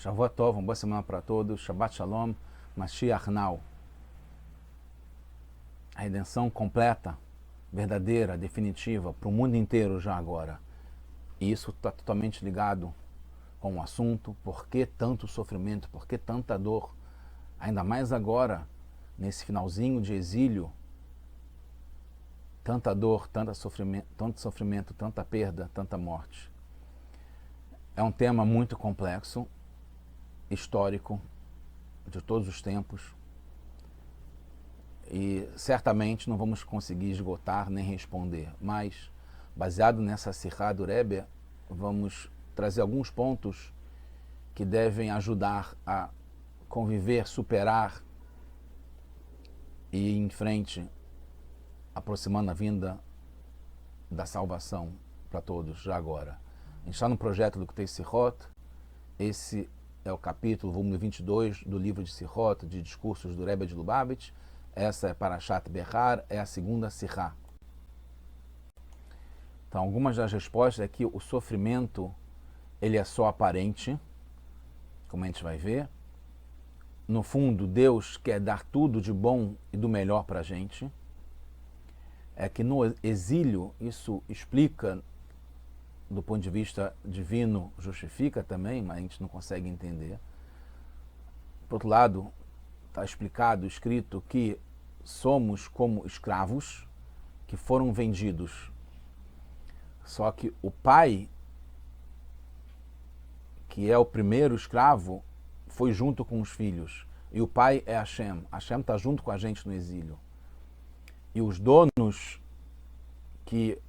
Shavuot Tov, uma boa semana para todos. Shabbat Shalom, Mashiach Now. A redenção completa, verdadeira, definitiva, para o mundo inteiro já agora. E isso está totalmente ligado com o assunto, por que tanto sofrimento, por que tanta dor, ainda mais agora, nesse finalzinho de exílio, tanta dor, tanto sofrimento, tanta perda, tanta morte. É um tema muito complexo, histórico, de todos os tempos, e certamente não vamos conseguir esgotar nem responder, mas baseado nessa Sihá do Rebbe, vamos trazer alguns pontos que devem ajudar a conviver, superar e ir em frente, aproximando a vinda da salvação para todos, já agora. A gente está no projeto do Kutei Sihot. Esse é o capítulo, volume 22 do livro de Sihot, de discursos do Rebbe de Lubavitch. Essa é Parashat Behar, é a segunda Sihá. Então, algumas das respostas é que o sofrimento ele é só aparente, como a gente vai ver. No fundo, Deus quer dar tudo de bom e do melhor para a gente. É que no exílio, isso explica, do ponto de vista divino, justifica também, mas a gente não consegue entender. Por outro lado, está explicado, escrito, que somos como escravos que foram vendidos. Só que o pai, que é o primeiro escravo, foi junto com os filhos. E o pai é Hashem. Hashem está junto com a gente no exílio. E os donos, que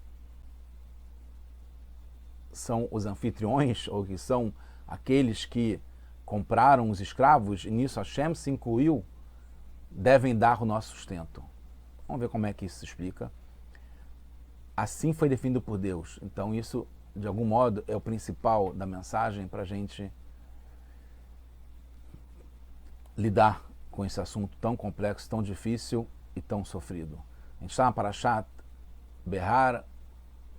são os anfitriões, ou que são aqueles que compraram os escravos, e nisso Hashem se incluiu, devem dar o nosso sustento. Vamos ver como é que isso se explica. Assim foi definido por Deus. Então isso, de algum modo, é o principal da mensagem para a gente lidar com esse assunto tão complexo, tão difícil e tão sofrido. A gente está na Parashat Behar,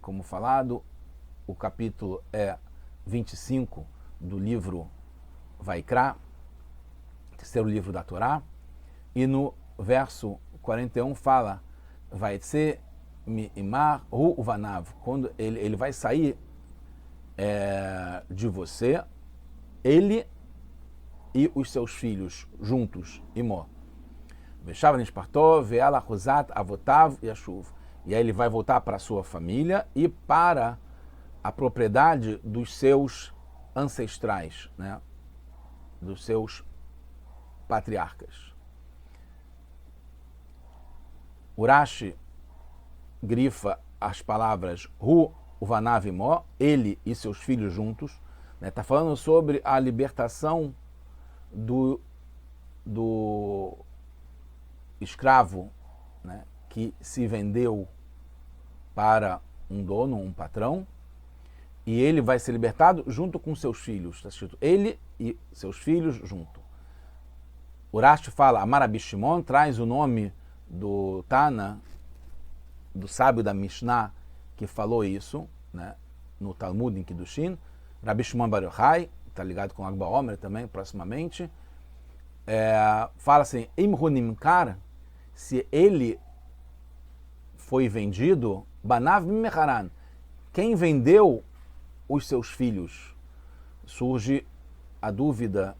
como falado, o capítulo é 25 do livro Vaikra, terceiro livro da Torá, e no verso 41 fala Vaitse mi'imar hu uvanav, quando ele vai sair de você, ele e os seus filhos juntos, imó. Veshava nispartó, ve'ala chuzat avotav yashuv. E aí ele vai voltar para a sua família e para a propriedade dos seus ancestrais, né? Dos seus patriarcas. Urashi grifa as palavras Hu uvanav imó, ele e seus filhos juntos. Está falando sobre a libertação do escravo, né, que se vendeu para um dono, um patrão, e ele vai ser libertado junto com seus filhos. Está escrito ele e seus filhos junto. Urashi fala, Amar Rabi Shimon, traz o nome do Tana, do sábio da Mishnah, que falou isso, né, no Talmud em Kiddushin, Rabi Shimon Bar Yochai, está ligado com Lag BaOmer também, proximamente, fala assim, Imhu Nimkar, se ele foi vendido, Banav Mimecharan, quem vendeu os seus filhos? Surge a dúvida,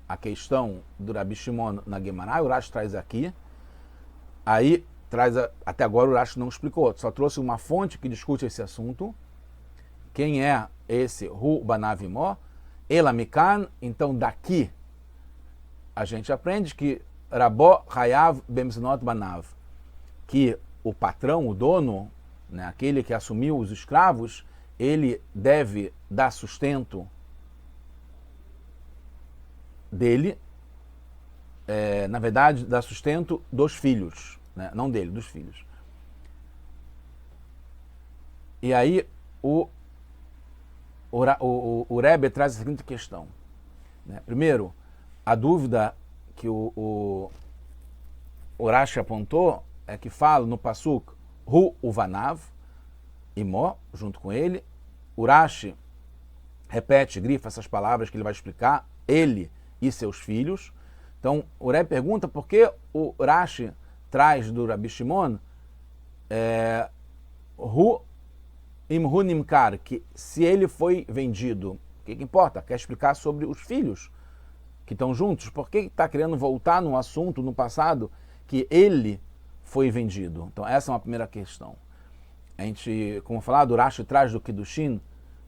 a questão do Rabi Shimon na Gemara, o Urashi traz aqui, aí traz, até agora o Urashi não explicou, só trouxe uma fonte que discute esse assunto. Quem é esse Hu Banav Imó? Elamikan, então daqui a gente aprende que Rabó Hayav Bemzinot Banav, que o patrão, o dono, né, aquele que assumiu os escravos, ele deve dar sustento dele, na verdade, dar sustento dos filhos, né, não dele, dos filhos. E aí o Rebbe traz a seguinte questão, né? Primeiro, a dúvida que o Urashi apontou é que fala no Pasuk Hu Uvanav, Imó, junto com ele. Urashi repete, grifa essas palavras que ele vai explicar ele e seus filhos. Então, o Rebbe pergunta por que o Rashi traz do Rabi Shimon Hu Imhu Nimkar, que se ele foi vendido, o que importa? Quer explicar sobre os filhos que estão juntos. Por que está querendo voltar no assunto, no passado, que ele foi vendido? Então, essa é uma primeira questão. A gente, como falado, o Rashi traz do Kiddushin,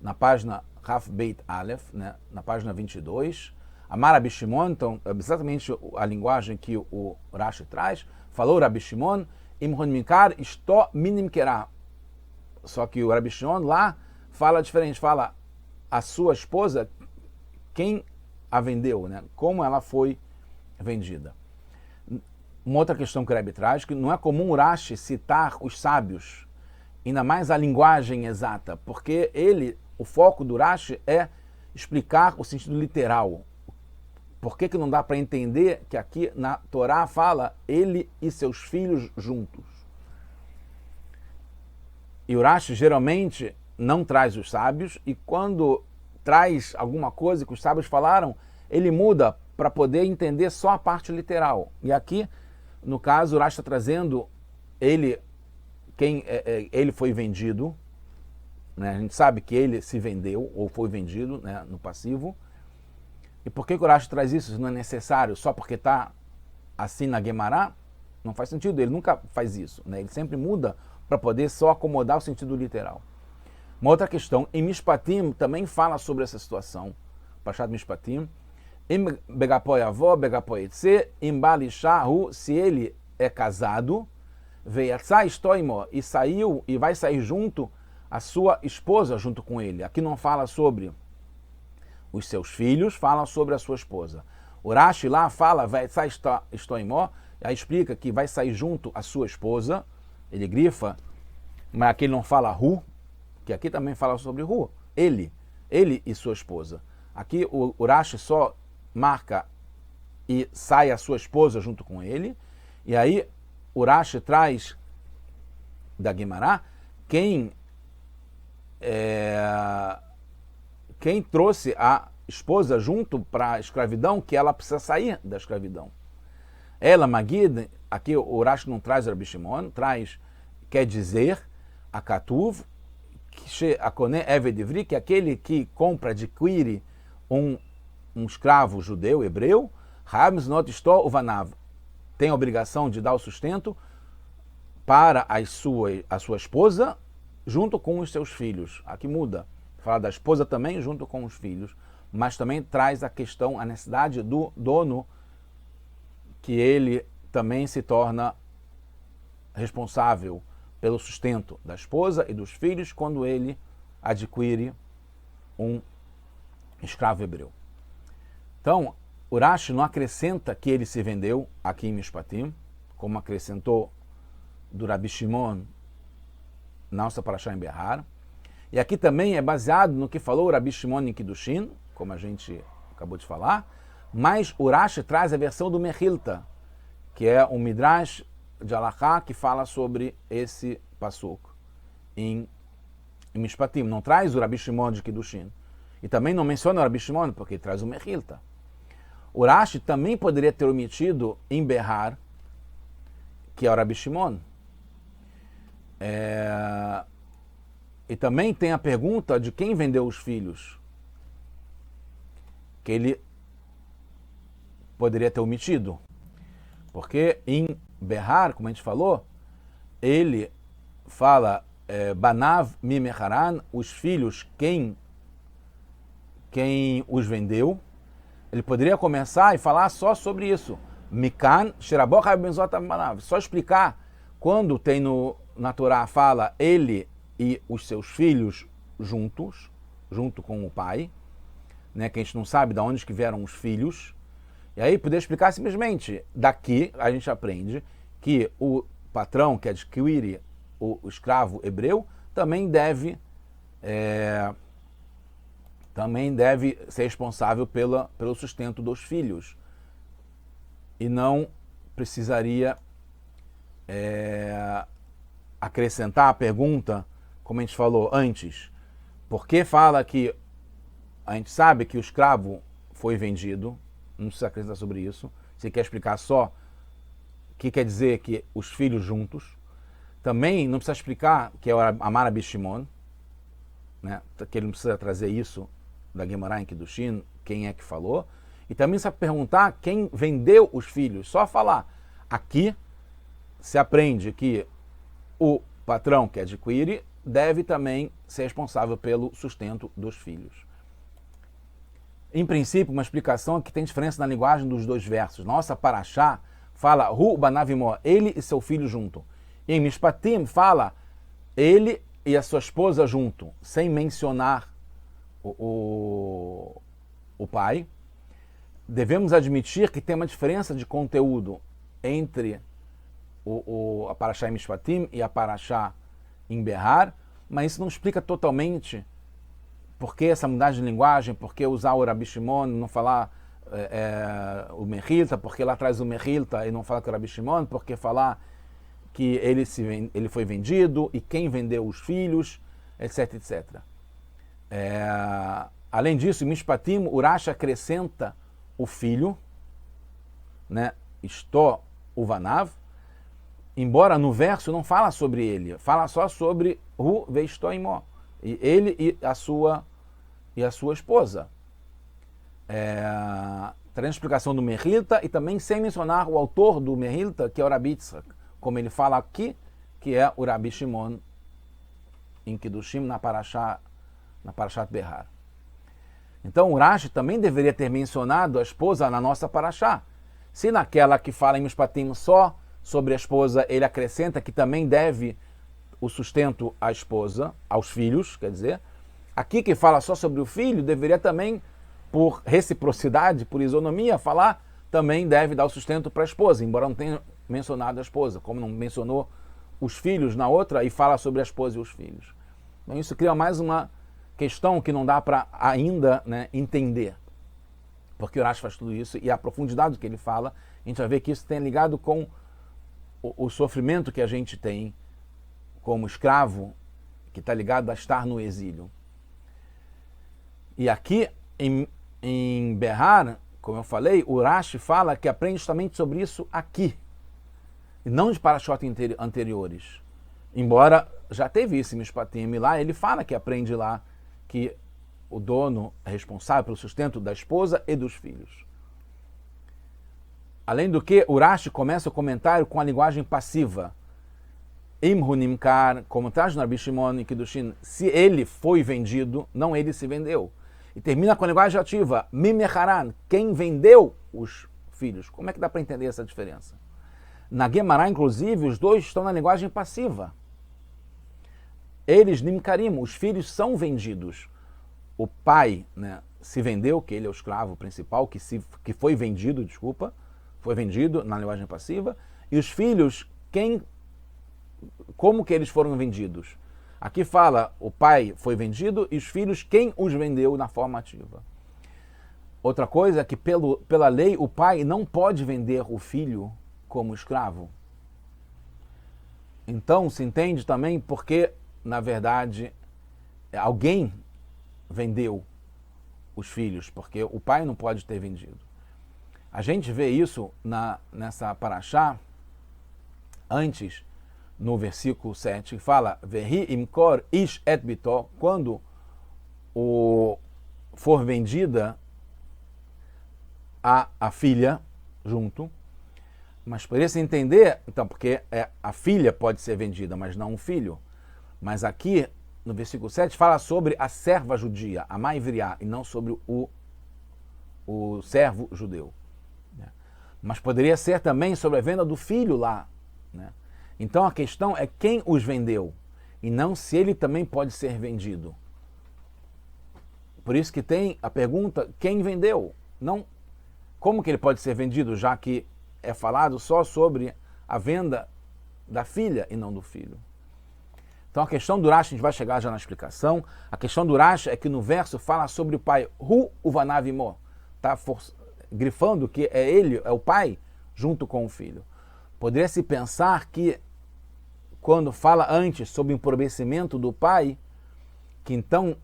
na página Raf Beit Aleph, né, na página 22. Amar Rabi Shimon, então, é exatamente a linguagem que o Rashi traz. Falou Rabi Shimon, Imhu Nimkar, Isto Minimkerah. Só que o Rabi Shimon lá fala diferente, fala a sua esposa, quem a vendeu, né? Como ela foi vendida. Uma outra questão que o Rebbe traz, que não é comum o Rashi citar os sábios, ainda mais a linguagem exata, porque o foco do Rashi é explicar o sentido literal. Por que não dá para entender que aqui na Torá fala ele e seus filhos juntos? E o Rashi geralmente não traz os sábios, e quando traz alguma coisa que os sábios falaram, ele muda para poder entender só a parte literal. E aqui, no caso, o Rashi está trazendo ele foi vendido, né? A gente sabe que ele se vendeu ou foi vendido, né, no passivo. E por que o Rashi traz isso? Isso não é necessário só porque está assim na Guemará? Não faz sentido, ele nunca faz isso, né? Ele sempre muda para poder só acomodar o sentido literal. Uma outra questão, em Mishpatim também fala sobre essa situação. Pashat Mishpatim. Im begapoi avó, begapoi etze, im balishahu, se ele é casado, veiatzá estoimo, e saiu e vai sair junto a sua esposa junto com ele. Aqui não fala sobre os seus filhos, fala sobre a sua esposa. O Rashi lá fala, veiatzá estoimo, aí explica que vai sair junto a sua esposa. Ele grifa, mas aqui ele não fala Hu, que aqui também fala sobre Hu, ele e sua esposa. Aqui o Rashi só marca e sai a sua esposa junto com ele, e aí o Rashi traz da Guemará quem trouxe a esposa junto para a escravidão, que ela precisa sair da escravidão. Ela, Magid, aqui o Rashi não traz Rabi Shimon, quer dizer, a Katuv, que é aquele que compra, adquire um escravo judeu, hebreu, tem a obrigação de dar o sustento para a sua esposa, junto com os seus filhos. Aqui muda, fala da esposa também junto com os filhos, mas também traz a necessidade do dono, que ele também se torna responsável pelo sustento da esposa e dos filhos quando ele adquire um escravo hebreu. Então, o Rashi não acrescenta que ele se vendeu aqui em Mishpatim, como acrescentou do Rabi Shimon na nossa Parashá em Behar. E aqui também é baseado no que falou o Rabi Shimon em Kiddushin, como a gente acabou de falar, mas o Rashi traz a versão do Mechilta, que é um Midrash de Halachá que fala sobre esse pasuk em Mishpatim. Não traz o Rabi Shimon de Kiddushin. E também não menciona o Rabi Shimon, porque traz o Mechilta. O Rashi também poderia ter omitido em Behar, que é o Rabi Shimon. E também tem a pergunta de quem vendeu os filhos, que ele poderia ter omitido. Porque em Behar, como a gente falou, ele fala Banav Mimecharan, os filhos, quem os vendeu. Ele poderia começar e falar só sobre isso. Mikan, Sheraboch Benzot Banav. Só explicar quando tem na Torá fala ele e os seus filhos juntos, junto com o pai, né, que a gente não sabe de onde que vieram os filhos. E aí poder explicar simplesmente, daqui a gente aprende que o patrão que adquire o escravo hebreu também deve ser responsável pelo sustento dos filhos. E não precisaria acrescentar a pergunta, como a gente falou antes, por que fala que a gente sabe que o escravo foi vendido, não precisa acrescentar sobre isso. Se quer explicar só o que quer dizer que os filhos juntos, também não precisa explicar que é Amar Rabi Shimon, né? Que ele não precisa trazer isso da Gemara em Kiddushin, quem é que falou. E também precisa perguntar quem vendeu os filhos. Só falar. Aqui se aprende que o patrão que adquire deve também ser responsável pelo sustento dos filhos. Em princípio, uma explicação é que tem diferença na linguagem dos dois versos. Nossa Parashá fala Hu Banavimó, ele e seu filho junto. E em Mishpatim fala ele e a sua esposa junto, sem mencionar o pai. Devemos admitir que tem uma diferença de conteúdo entre a Parashá em Mishpatim e a Parashá em Behar, mas isso não explica totalmente por que essa mudança de linguagem, por que usar o Rabi Shimon, não falar o Mechilta, porque lá traz o Mechilta e não fala com o Rabi Shimon, porque falar que ele foi vendido e quem vendeu os filhos, etc, etc. Além disso, em Mishpatim, Urash acrescenta o filho, né, Istó Uvanav, embora no verso não fala sobre ele, fala só sobre Hu Veistó Imó, e ele e a sua esposa. Trazendo explicação do Mechilta e também sem mencionar o autor do Mechilta, que é o Rabi Yitzhak, como ele fala aqui, que é o Rabi Shimon em Kiddushim na Parashat Behar. Então o Rashi também deveria ter mencionado a esposa na nossa Parashá. Se naquela que fala em Mishpatim só sobre a esposa, ele acrescenta que também deve o sustento à esposa, aos filhos, quer dizer, aqui que fala só sobre o filho, deveria também, por reciprocidade, por isonomia, falar também deve dar o sustento para a esposa, embora não tenha mencionado a esposa, como não mencionou os filhos na outra e fala sobre a esposa e os filhos. Então isso cria mais uma questão que não dá para ainda, né, entender, porque o Rashi faz tudo isso e a profundidade do que ele fala, a gente vai ver que isso tem ligado com o sofrimento que a gente tem como escravo, que está ligado a estar no exílio. E aqui em Behar, como eu falei, o Rashi fala que aprende justamente sobre isso aqui, e não de parashot anteriores. Embora já teve isso em Mishpatim lá, ele fala que aprende lá que o dono é responsável pelo sustento da esposa e dos filhos. Além do que, o Rashi começa o comentário com a linguagem passiva. Imhu nimkar, como traz no Rabi Shimon e Kiddushin, se ele foi vendido, não ele se vendeu. E termina com a linguagem ativa, mimecharan, quem vendeu os filhos. Como é que dá para entender essa diferença? Na Gemara, inclusive, os dois estão na linguagem passiva. Eles, nimkarim, os filhos são vendidos. O pai, né, se vendeu, que ele é o escravo principal, que foi vendido, foi vendido na linguagem passiva. E os filhos, como que eles foram vendidos? Aqui fala, o pai foi vendido e os filhos, quem os vendeu na forma ativa. Outra coisa é que pela lei o pai não pode vender o filho como escravo. Então se entende também porque, na verdade, alguém vendeu os filhos, porque o pai não pode ter vendido. A gente vê isso nessa parashá, antes, no versículo 7, que fala Vehi imkor ish et bitó, quando for vendida a filha junto. Mas poderia se entender, então, porque a filha pode ser vendida, mas não um filho. Mas aqui, no versículo 7, fala sobre a serva judia, a maivriá, e não sobre o servo judeu. Mas poderia ser também sobre a venda do filho lá, né? Então a questão é quem os vendeu, e não se ele também pode ser vendido. Por isso que tem a pergunta, quem vendeu? Não como que ele pode ser vendido, já que é falado só sobre a venda da filha e não do filho. Então a questão do Rashi, a gente vai chegar já na explicação, a questão do Rashi é que no verso fala sobre o pai, Hu Uvanavimó, está grifando que é ele, é o pai, junto com o filho. Poderia se pensar que quando fala antes sobre o empobrecimento do pai, que então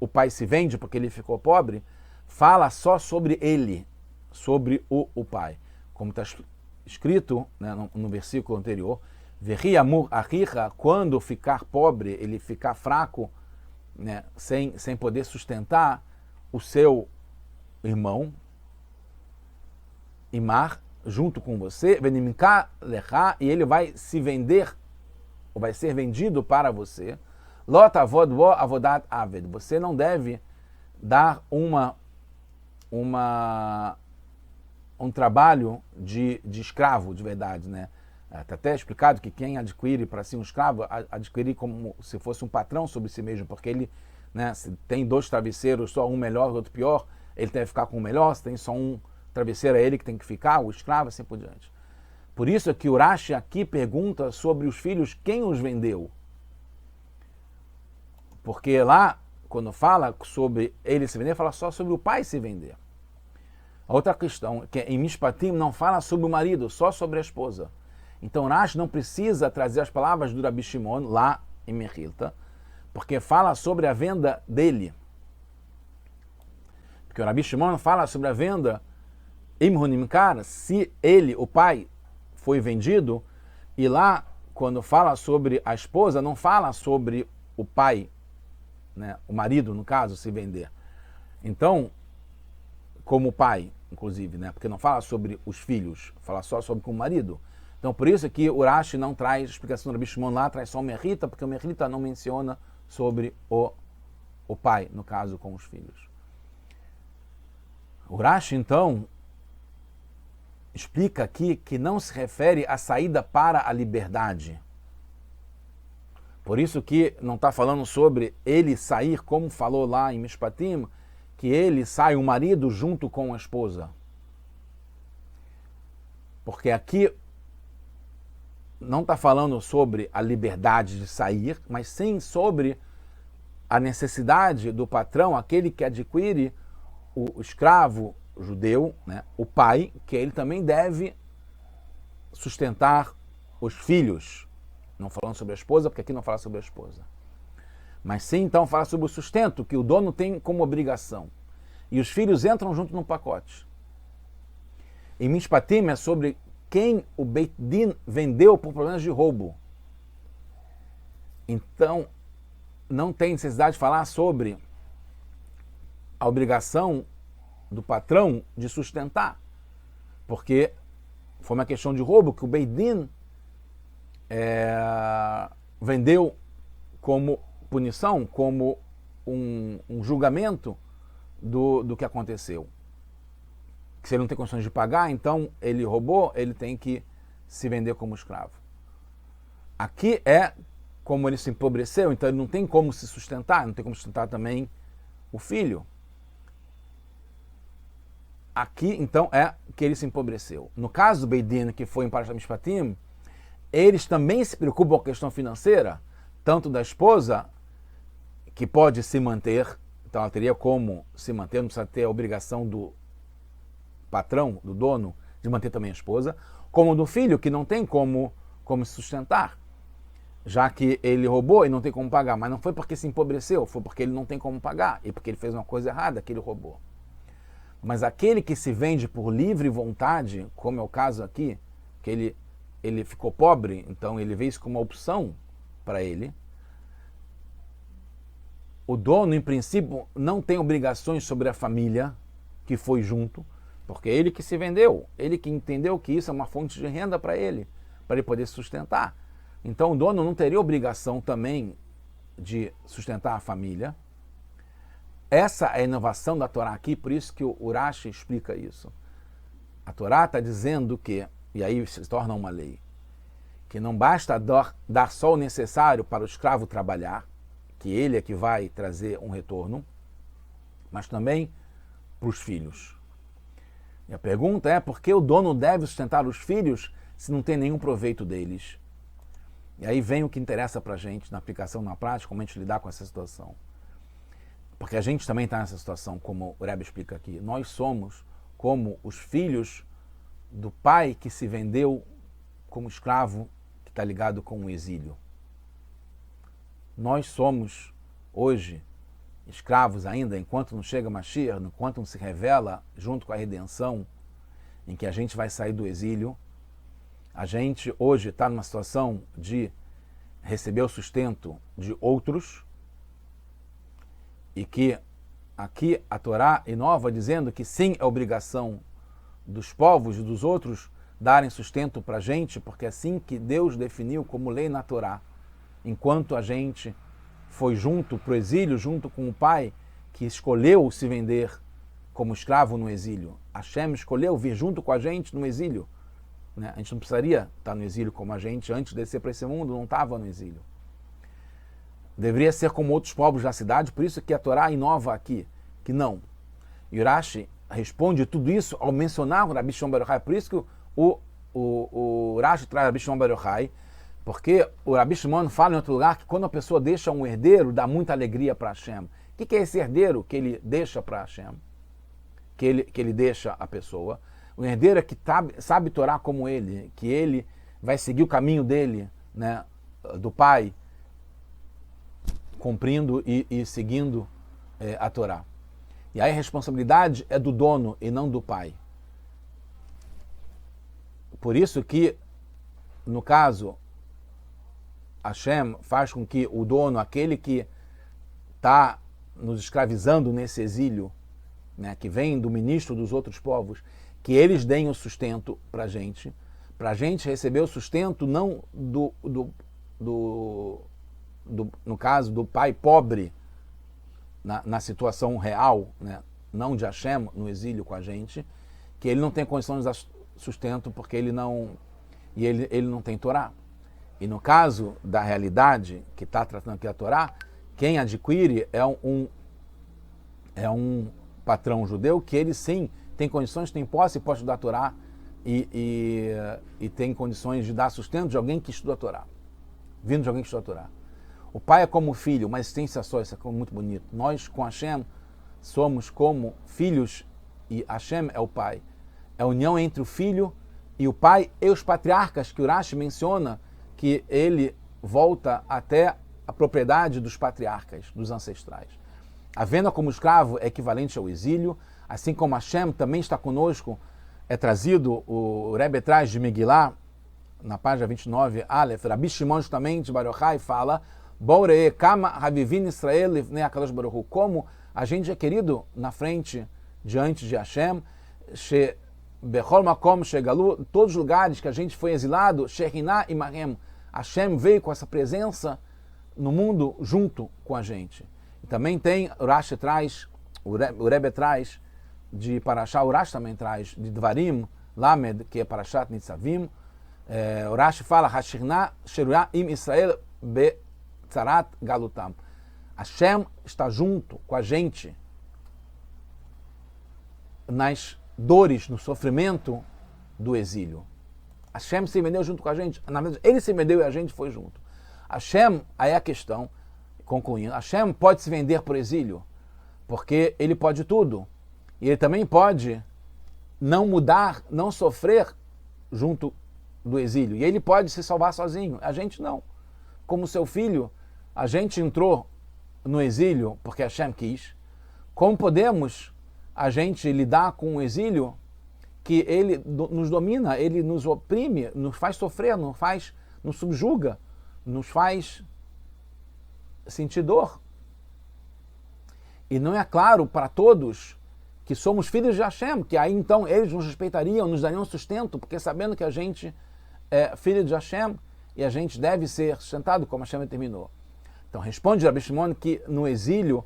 o pai se vende porque ele ficou pobre, fala só sobre ele, sobre o pai. Como está escrito, né, no versículo anterior, Vehi amur achicha, quando ficar pobre, ele ficar fraco, né, sem poder sustentar o seu irmão, Imar, junto com você, Venimka lecha, e ele vai se vender, ou vai ser vendido para você. Lot avod wo avodat aved. Você não deve dar um trabalho de escravo, de verdade, né? Está até explicado que quem adquire para si um escravo, adquire como se fosse um patrão sobre si mesmo, porque ele, né, se tem 2 travesseiros, só um melhor e outro pior, ele deve ficar com o melhor. Se tem só um travesseiro, é ele que tem que ficar, o escravo, assim por diante. Por isso é que o Rashi aqui pergunta sobre os filhos, quem os vendeu? Porque lá, quando fala sobre ele se vender, fala só sobre o pai se vender. A outra questão, que em Mishpatim não fala sobre o marido, só sobre a esposa. Então Rashi não precisa trazer as palavras do Rabi Shimon lá em Mechilta, porque fala sobre a venda dele. Porque o Rabi Shimon fala sobre a venda Imhunimkar, se ele, o pai, foi vendido, e lá, quando fala sobre a esposa, não fala sobre o pai, né, o marido, no caso, se vender. Então, como pai, inclusive, né, porque não fala sobre os filhos, fala só sobre o marido. Então, por isso que o Rashi não traz explicação do Rabi Shimon lá, traz só o Merita, porque o Merita não menciona sobre o pai, no caso, com os filhos. O Rashi, então, explica aqui que não se refere à saída para a liberdade. Por isso que não está falando sobre ele sair, como falou lá em Mishpatim, que ele sai, o marido, junto com a esposa. Porque aqui não está falando sobre a liberdade de sair, mas sim sobre a necessidade do patrão, aquele que adquire o escravo judeu, né, o pai, que ele também deve sustentar os filhos. Não falando sobre a esposa, porque aqui não fala sobre a esposa. Mas sim, então, fala sobre o sustento, que o dono tem como obrigação. E os filhos entram junto no pacote. Em Mishpatim é sobre quem o Beit Din vendeu por problemas de roubo. Então, não tem necessidade de falar sobre a obrigação do patrão de sustentar, porque foi uma questão de roubo que o Beit Din vendeu como punição, como um julgamento do que aconteceu. Que se ele não tem condições de pagar, então ele roubou, ele tem que se vender como escravo. Aqui é como ele se empobreceu, então ele não tem como se sustentar, não tem como sustentar também o filho. Aqui, então, é que ele se empobreceu. No caso do Beit Din, que foi em Parashat Mishpatim, eles também se preocupam com a questão financeira, tanto da esposa, que pode se manter, então ela teria como se manter, não precisa ter a obrigação do patrão, do dono, de manter também a esposa, como do filho, que não tem como se sustentar, já que ele roubou e não tem como pagar. Mas não foi porque se empobreceu, foi porque ele não tem como pagar, e porque ele fez uma coisa errada, que ele roubou. Mas aquele que se vende por livre vontade, como é o caso aqui, que ele ficou pobre, então ele vê isso como uma opção para ele, o dono, em princípio, não tem obrigações sobre a família que foi junto, porque é ele que se vendeu, ele que entendeu que isso é uma fonte de renda para ele poder sustentar. Então o dono não teria obrigação também de sustentar a família. Essa é a inovação da Torá aqui, por isso que o Rashi explica isso. A Torá está dizendo que, e aí se torna uma lei, que não basta dar só o necessário para o escravo trabalhar, que ele é que vai trazer um retorno, mas também para os filhos. E a pergunta é, por que o dono deve sustentar os filhos se não tem nenhum proveito deles? E aí vem o que interessa para a gente na aplicação, na prática, como a gente lidar com essa situação. Porque a gente também está nessa situação, como o Rebbe explica aqui. Nós somos como os filhos do pai que se vendeu como escravo, que está ligado com o exílio. Nós somos, hoje, escravos ainda, enquanto não chega Mashiach, enquanto não se revela, junto com a redenção, em que a gente vai sair do exílio. A gente hoje está numa situação de receber o sustento de outros, e que aqui a Torá inova dizendo que sim, é obrigação dos povos e dos outros darem sustento para a gente, porque é assim que Deus definiu como lei na Torá. Enquanto a gente foi junto para o exílio, junto com o pai, que escolheu se vender como escravo no exílio. Hashem escolheu vir junto com a gente no exílio. Né? A gente não precisaria estar no exílio como a gente, antes de descer para esse mundo, não estava no exílio. Deveria ser como outros povos da cidade, por isso que a Torá inova aqui, que não. E Urashi responde tudo isso ao mencionar o Rabi Shimon Bar Yochai. Por isso que o Urashi traz o Rabi Shimon Bar Yochai, porque o Rabi Shimon fala em outro lugar que quando a pessoa deixa um herdeiro, dá muita alegria para Hashem. O que é esse herdeiro que ele deixa para Hashem? Que ele deixa a pessoa? O herdeiro é que sabe Torá como ele, que ele vai seguir o caminho dele, né, do pai, cumprindo e seguindo a Torá. E aí a responsabilidade é do dono e não do pai. Por isso que, no caso, Hashem faz com que o dono, aquele que está nos escravizando nesse exílio, né, que vem do ministro dos outros povos, que eles deem o sustento para a gente receber o sustento não no caso do pai pobre, na situação real, né, não de Hashem no exílio com a gente, que ele não tem condições de dar sustento porque ele não tem Torá. E no caso da realidade que está tratando aqui a Torá, quem adquire é um patrão judeu que ele sim tem condições, tem posse e pode estudar a Torá e tem condições de dar sustento de alguém que estuda a Torá, vindo de alguém que estuda a Torá. O pai é como o filho, uma existência só, isso é muito bonito. Nós com Hashem somos como filhos e Hashem é o pai. É a união entre o filho e o pai e os patriarcas, que Urashi menciona que ele volta até a propriedade dos patriarcas, dos ancestrais. A venda como escravo é equivalente ao exílio, assim como Hashem também está conosco, é trazido, o Rebbe traz de Megillah, na página 29, Aleph, Rabi Shimon justamente, Bar Yochai, fala, Borei, Kama, Havivin Israel, Lifnei HaKadosh Baruch Hu, como a gente é querido na frente, diante de Hashem, Bechol Makom, Shegalu, todos os lugares que a gente foi exilado, Shekhinah e Mahem, Hashem veio com essa presença no mundo junto com a gente. E também tem, Urashi traz, o Rebbe traz de Parashá, Urashi também traz de Dvarim, Lamed, que é Parashat Nitzavim, Urashi fala, Hashirna Sheruya im Israel be Tzarat Galutam. Hashem está junto com a gente nas dores, no sofrimento do exílio. Hashem se vendeu junto com a gente. Na verdade, ele se vendeu e a gente foi junto. Hashem, aí é a questão, concluindo, Hashem pode se vender por exílio, porque ele pode tudo. E ele também pode não mudar, não sofrer junto do exílio. E ele pode se salvar sozinho. A gente não. Como seu filho, a gente entrou no exílio porque Hashem quis. Como podemos a gente lidar com o exílio que ele nos domina, ele nos oprime, nos faz sofrer, nos subjuga, nos faz sentir dor. E não é claro para todos que somos filhos de Hashem, que aí então eles nos respeitariam, nos dariam sustento, porque sabendo que a gente é filho de Hashem e a gente deve ser sustentado como Hashem determinou. Então responde Rabi Shimon que no exílio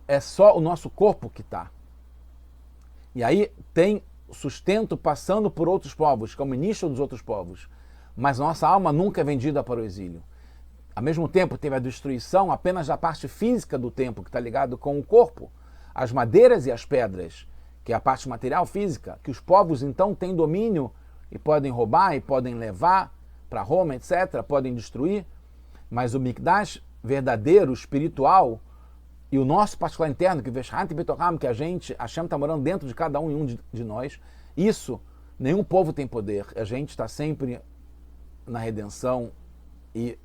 é só o nosso corpo que está. E aí tem sustento passando por outros povos, que é o ministro dos outros povos. Mas nossa alma nunca é vendida para o exílio. Ao mesmo tempo, teve a destruição apenas da parte física do templo, que está ligado com o corpo, as madeiras e as pedras, que é a parte material física, que os povos então têm domínio e podem roubar e podem levar para Roma, etc., podem destruir. Mas o Mikdash verdadeiro, espiritual, e o nosso particular interno, que que a gente, Hashem está morando dentro de cada um e um de nós, isso, nenhum povo tem poder. A gente está sempre na redenção e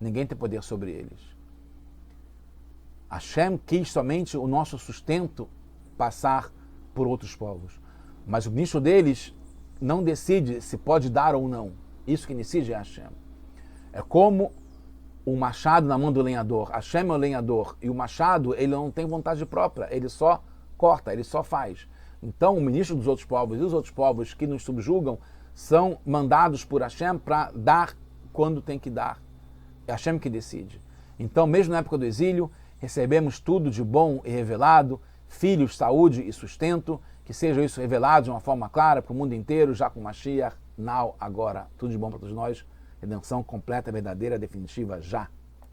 ninguém tem poder sobre eles. Hashem quis somente o nosso sustento passar por outros povos. Mas o ministro deles não decide se pode dar ou não. Isso que decide é Hashem. É como o machado na mão do lenhador. Hashem é o lenhador e o machado ele não tem vontade própria, ele só corta, ele só faz. Então o ministro dos outros povos e os outros povos que nos subjugam são mandados por Hashem para dar quando tem que dar. É Hashem que decide. Então, mesmo na época do exílio, recebemos tudo de bom e revelado, filhos, saúde e sustento, que seja isso revelado de uma forma clara para o mundo inteiro, já com Mashiach, now, agora, tudo de bom para todos nós, redenção completa, verdadeira, definitiva, já.